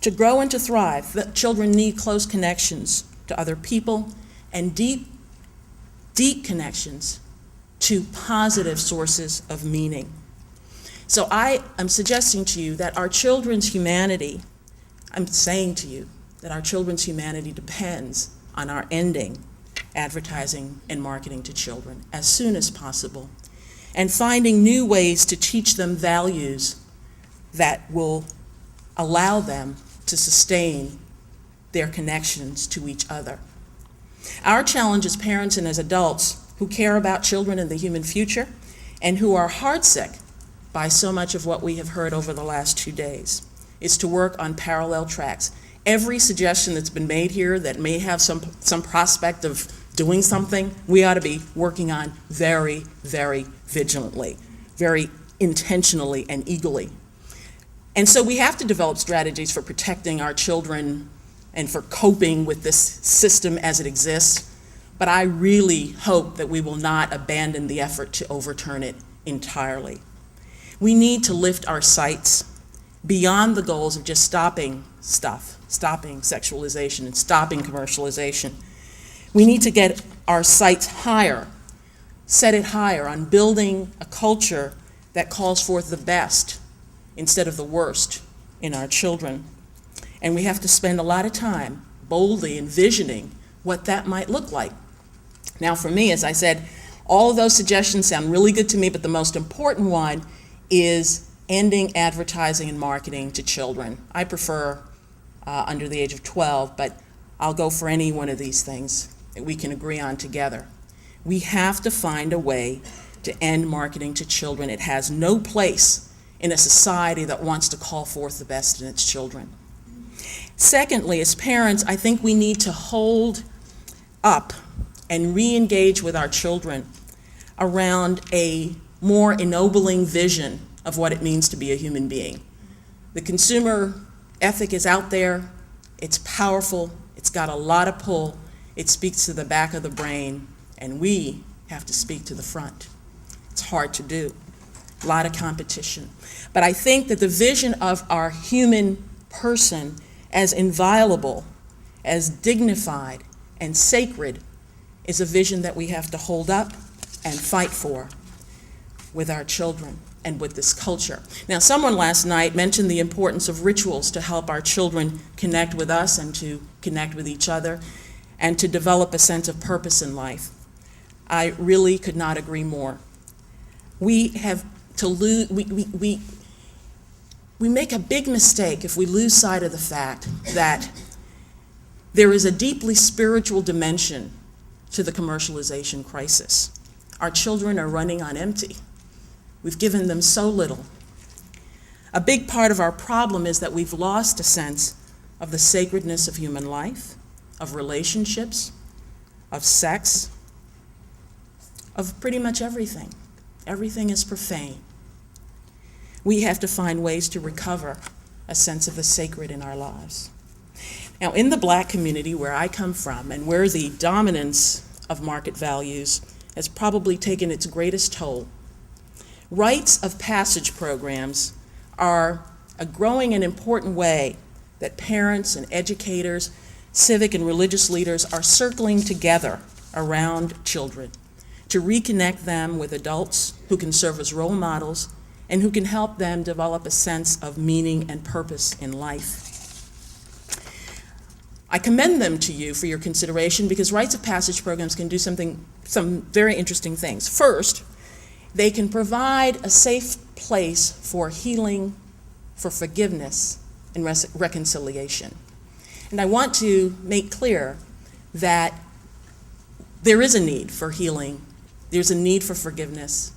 To grow and to thrive, the children need close connections to other people and deep connections to positive sources of meaning. So I am suggesting to you that our children's humanity, I'm saying to you that our children's humanity depends on our ending advertising and marketing to children as soon as possible, and finding new ways to teach them values that will allow them to sustain their connections to each other. Our challenge as parents and as adults who care about children and the human future and who are heartsick by so much of what we have heard over the last 2 days is to work on parallel tracks. Every suggestion that's been made here that may have some prospect of doing something, we ought to be working on very, very vigilantly, very intentionally and eagerly. And so we have to develop strategies for protecting our children and for coping with this system as it exists. But I really hope that we will not abandon the effort to overturn it entirely. We need to lift our sights beyond the goals of just stopping sexualization and stopping commercialization. We need to get our sights higher, set it higher on building a culture that calls forth the best instead of the worst in our children. And we have to spend a lot of time boldly envisioning what that might look like. Now for me, as I said, all of those suggestions sound really good to me, but the most important one is ending advertising and marketing to children. I prefer under the age of 12, but I'll go for any one of these things that we can agree on together. We have to find a way to end marketing to children. It has no place in a society that wants to call forth the best in its children. Secondly, as parents, I think we need to hold up and re-engage with our children around a more ennobling vision of what it means to be a human being. The consumer ethic is out there, it's powerful, it's got a lot of pull, it speaks to the back of the brain, and we have to speak to the front. It's hard to do, a lot of competition. But I think that the vision of our human person as inviolable, as dignified and sacred is a vision that we have to hold up and fight for with our children and with this culture. Now, someone last night mentioned the importance of rituals to help our children connect with us and to connect with each other and to develop a sense of purpose in life. I really could not agree more. We have to lose, we make a big mistake if we lose sight of the fact that there is a deeply spiritual dimension to the commercialization crisis. Our children are running on empty. We've given them so little. A big part of our problem is that we've lost a sense of the sacredness of human life, of relationships, of sex, of pretty much everything. Everything is profane. We have to find ways to recover a sense of the sacred in our lives. Now, in the Black community where I come from and where the dominance of market values has probably taken its greatest toll, rites of passage programs are a growing and important way that parents and educators, civic and religious leaders are circling together around children to reconnect them with adults who can serve as role models and who can help them develop a sense of meaning and purpose in life. I commend them to you for your consideration because rites of passage programs can do some very interesting things. First, they can provide a safe place for healing, for forgiveness, and reconciliation. And I want to make clear that there is a need for healing, there's a need for forgiveness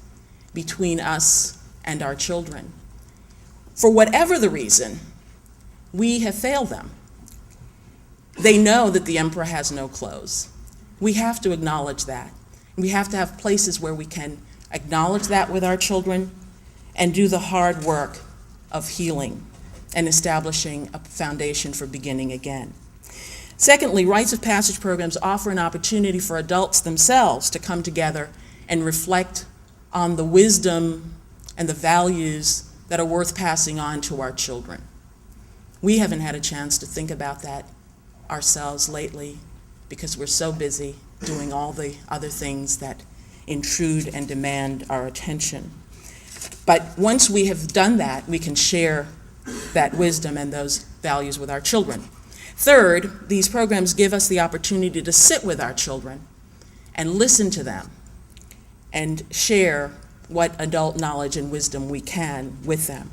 between us and our children. For whatever the reason, we have failed them. They know that the emperor has no clothes. We have to acknowledge that. We have to have places where we can acknowledge that with our children and do the hard work of healing and establishing a foundation for beginning again. Secondly, rites of passage programs offer an opportunity for adults themselves to come together and reflect on the wisdom and the values that are worth passing on to our children. We haven't had a chance to think about that ourselves lately because we're so busy doing all the other things that intrude and demand our attention. But once we have done that, we can share that wisdom and those values with our children. Third, these programs give us the opportunity to sit with our children and listen to them and share what adult knowledge and wisdom we can with them.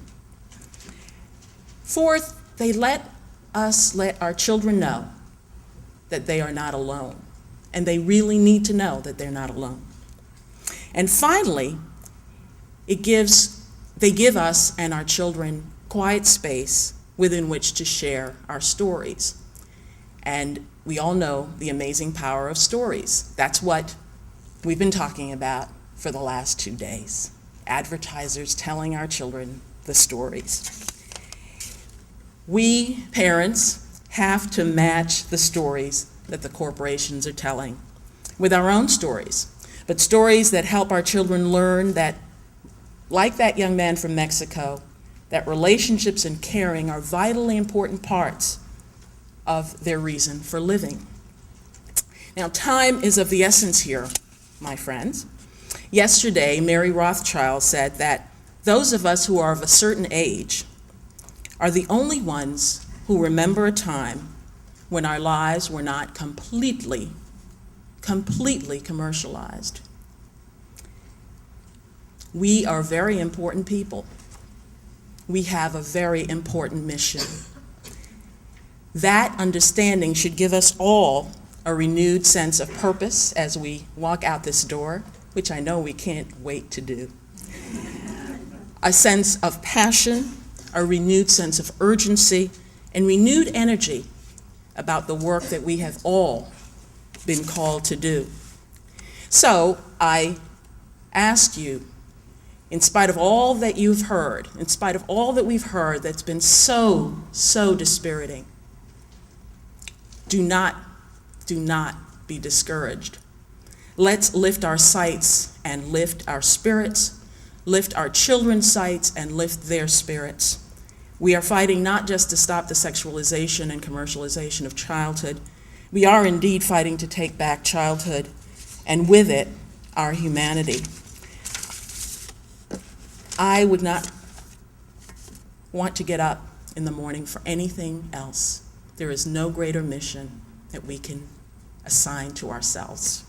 Fourth, they let our children know that they are not alone, and they really need to know that they're not alone. And finally, they give us and our children quiet space within which to share our stories. And we all know the amazing power of stories. That's what we've been talking about for the last 2 days. Advertisers telling our children the stories. We, parents, have to match the stories that the corporations are telling with our own stories, but stories that help our children learn that, like that young man from Mexico, that relationships and caring are vitally important parts of their reason for living. Now, time is of the essence here, my friends. Yesterday, Mary Rothschild said that those of us who are of a certain age are the only ones who remember a time when our lives were not completely commercialized. We are very important people. We have a very important mission. That understanding should give us all a renewed sense of purpose as we walk out this door, which I know we can't wait to do. A sense of passion, a renewed sense of urgency, and renewed energy about the work that we have all been called to do. So I ask you, in spite of all that you've heard, in spite of all that we've heard that's been so dispiriting, do not be discouraged. Let's lift our sights and lift our spirits, lift our children's sights and lift their spirits. We are fighting not just to stop the sexualization and commercialization of childhood. We are indeed fighting to take back childhood, and with it, our humanity. I would not want to get up in the morning for anything else. There is no greater mission that we can assign to ourselves.